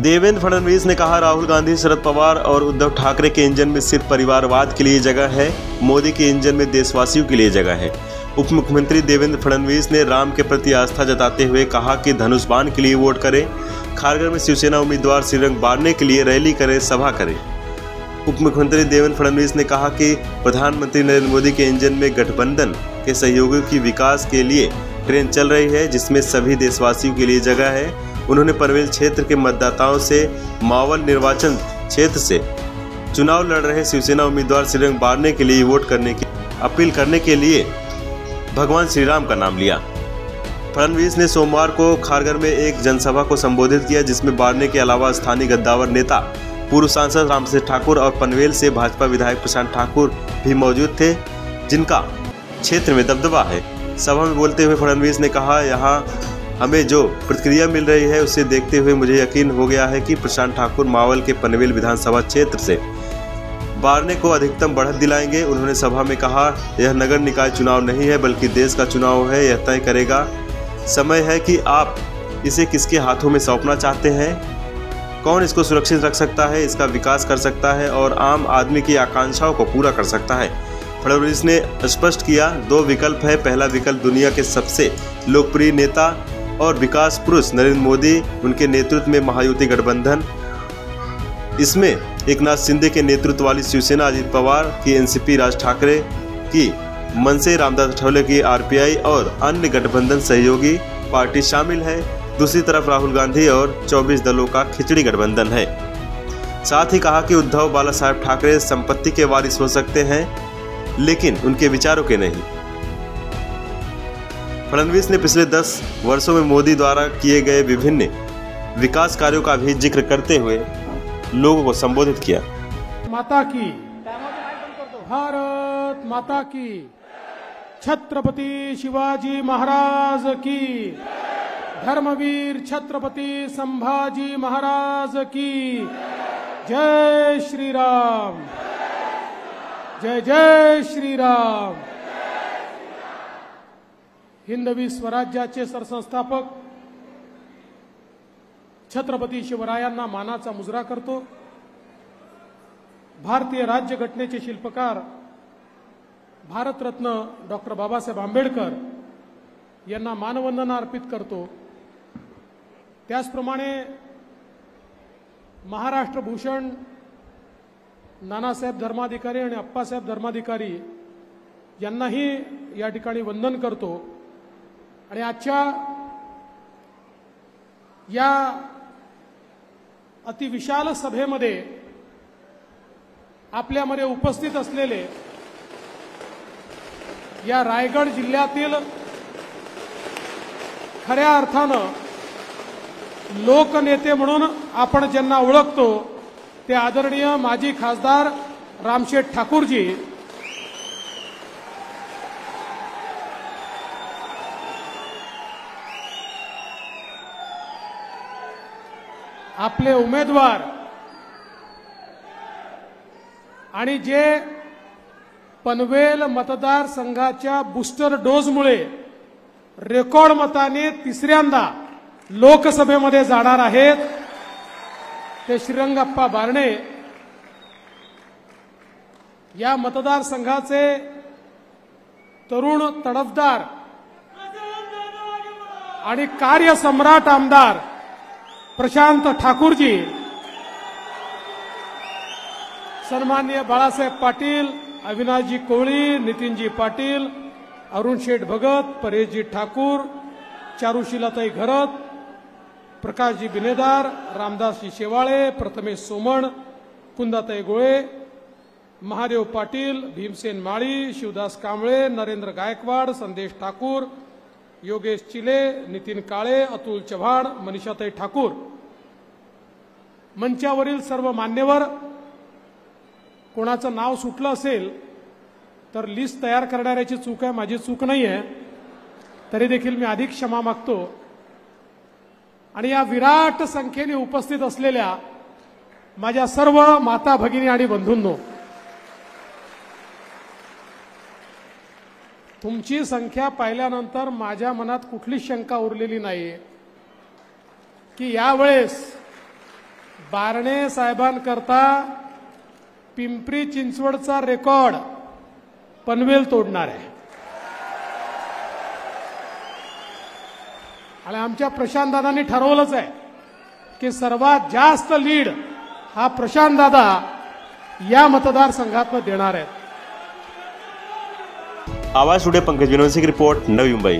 देवेंद्र फडणवीस ने कहा, राहुल गांधी, शरद पवार और उद्धव ठाकरे के इंजन में सिर्फ परिवारवाद के लिए जगह है, मोदी के इंजन में देशवासियों के लिए जगह है। उप मुख्यमंत्री देवेंद्र फडणवीस ने राम के प्रति आस्था जताते हुए कहा कि धनुष बाण के लिए वोट करें, खारगर में शिवसेना उम्मीदवार श्रीरंग बारने के लिए रैली करें, सभा करें। उप मुख्यमंत्री देवेंद्र फडणवीस ने कहा कि प्रधानमंत्री नरेंद्र मोदी के इंजन में गठबंधन के सहयोगियों की विकास के लिए ट्रेन चल रही है, जिसमें सभी देशवासियों के लिए जगह है। उन्होंने पनवेल क्षेत्र के मतदाताओं से मावल निर्वाचन क्षेत्र से चुनाव लड़ रहे शिवसेना उम्मीदवार श्रीरंग बारने के लिए वोट करने की अपील करने के लिए भगवान श्री राम का नाम लिया। फडणवीस ने सोमवार को खारगर में एक जनसभा को संबोधित किया, जिसमें बारने के अलावा स्थानीय गद्दावर नेता पूर्व सांसद रामशेठ ठाकुर और पनवेल से भाजपा विधायक प्रशांत ठाकुर भी मौजूद थे, जिनका क्षेत्र में दबदबा है। सभा में बोलते हुए फडणवीस ने कहा, यहाँ हमें जो प्रतिक्रिया मिल रही है उसे देखते हुए मुझे यकीन हो गया है कि प्रशांत ठाकुर मावल के पनवेल विधानसभा क्षेत्र से बारने को अधिकतम बढ़त दिलाएंगे। उन्होंने सभा में कहा, यह नगर निकाय चुनाव नहीं है बल्कि देश का चुनाव है, यह तय करेगा समय है कि आप इसे किसके हाथों में सौंपना चाहते हैं, कौन इसको सुरक्षित रख सकता है, इसका विकास कर सकता है और आम आदमी की आकांक्षाओं को पूरा कर सकता है। फडणवीस ने स्पष्ट किया, दो विकल्प है। पहला विकल्प दुनिया के सबसे लोकप्रिय नेता और विकास पुरुष नरेंद्र मोदी, उनके नेतृत्व में महायुति गठबंधन, इसमें एकनाथ शिंदे के नेतृत्व वाली शिवसेना, अजित पवार की एनसीपी, राज ठाकरे की मनसे, रामदास आठवले की आरपीआई और अन्य गठबंधन सहयोगी पार्टी शामिल है। दूसरी तरफ राहुल गांधी और 24 दलों का खिचड़ी गठबंधन है। साथ ही कहा कि उद्धव बाला साहेब ठाकरे संपत्ति के वारिस हो सकते हैं, लेकिन उनके विचारों के नहीं। फडणवीस ने पिछले 10 वर्षों में मोदी द्वारा किए गए विभिन्न विकास कार्यों का भी जिक्र करते हुए लोगों को संबोधित किया। माता की, भारत माता की, छत्रपति शिवाजी महाराज की, धर्मवीर छत्रपति संभाजी महाराज की, जय श्री राम, जय जय श्री राम। हिंदवी स्वराज्याचे सरसंस्थापक छत्रपती शिवरायांना मानाचा मुजरा करतो। भारतीय राज्यघटनेचे शिल्पकार भारतरत्न डॉक्टर बाबासाहेब आंबेडकर यांना मानवंदना अर्पित करतो। त्याचप्रमाणे महाराष्ट्र भूषण नानासाहेब धर्माधिकारी आणि अप्पासाहेब धर्माधिकारी यांनाही या ठिकाणी वंदन करतो। आणि आजच्या या अतिविशाल सभेमध्ये आपल्यामध्ये उपस्थित असलेले या रायगड जिल्ह्यातील खऱ्या अर्थानं लोकनेते म्हणून आपण ज्यांना ओळखतो ते आदरणीय माजी खासदार रामशेठ ठाकूरजी, आपले उमेदवार आणि जे पनवेल मतदारसंघाच्या बूस्टर डोजमुळे रेकॉर्ड मताने तिसऱ्यांदा लोकसभेमध्ये जाणार आहेत ते श्रीरंगप्पा बारणे या मतदारसंघाचे तरुण तडफदार आणि कार्यसम्राट आमदार प्रशांत ठाकूरजी, सन्माननीय बाळासाहेब पाटील, अविनाशजी कोळी, नितीनजी पाटील, अरुण शेठ भगत, परेशजी ठाकूर, चारुशिलाताई घरत, प्रकाशजी बिनेदार, रामदासजी शेवाळे, प्रथमेश सोमण, कुंदाताई गोळे, महादेव पाटील, भीमसेन माळी, शिवदास कांबळे, नरेंद्र गायकवाड, संदेश ठाकूर, योगेश चिले, नितीन काळे, अतुल चव्हाण, मनीषाताई ठाकूर, मंचावरील सर्व मान्यवर, कोणाचं नाव सुटलं असेल तर लिस्ट तयार करणाऱ्याची चूक आहे, माझी चूक नाही आहे, तरी देखील मी अधिक क्षमा मागतो। आणि या विराट संख्येने उपस्थित असलेल्या माझ्या सर्व माता भगिनी आणि बंधूंनो, तुमची संख्या पाहिल्यानंतर माझ्या मनात कुठलीच शंका उरलेली नाही की यावेळेस बारणे साहेबांकरता पिंपरी चिंचवडचा रेकॉर्ड पनवेल तोडणार आहे आणि आमच्या प्रशांत दादांनी ठरवलंच आहे की सर्वात जास्त लीड हा प्रशांत दादा या मतदारसंघात देणार आहेत. आवाज टुडे पंकज विनोद सिंह की रिपोर्ट, नवी मुंबई.